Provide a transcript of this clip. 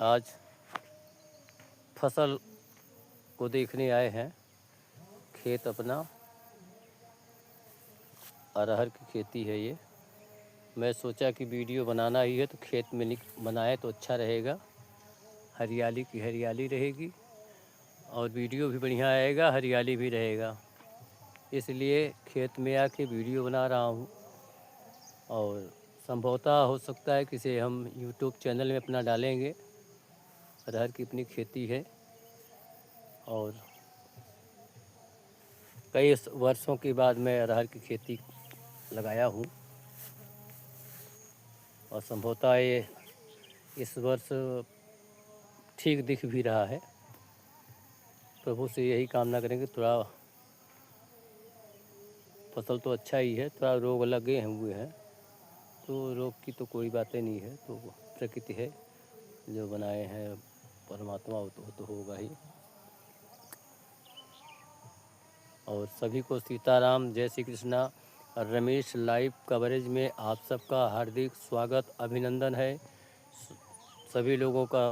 आज फसल को देखने आए हैं। खेत अपना अरहर की खेती है ये। मैं सोचा कि वीडियो बनाना ही है तो खेत में बनाए तो अच्छा रहेगा, हरियाली की हरियाली रहेगी और वीडियो भी बढ़िया आएगा, हरियाली भी रहेगा। इसलिए खेत में आके वीडियो बना रहा हूँ और संभवतः हो सकता है कि इसे हम यूट्यूब चैनल में अपना डालेंगे। अरहर की अपनी खेती है और कई वर्षों के बाद मैं अरहर की खेती लगाया हूँ और संभवतः ये इस वर्ष ठीक दिख भी रहा है। प्रभु से यही कामना करेंगे, थोड़ा फसल तो अच्छा ही है, थोड़ा रोग लगे हुए हैं तो रोग की तो कोई बातें नहीं है, तो प्रकृति है जो बनाए हैं परमात्मा, वो तो होगा ही। और सभी को सीताराम, जय श्री कृष्णा। रमेश लाइव कवरेज में आप सबका हार्दिक स्वागत, अभिनंदन है। सभी लोगों का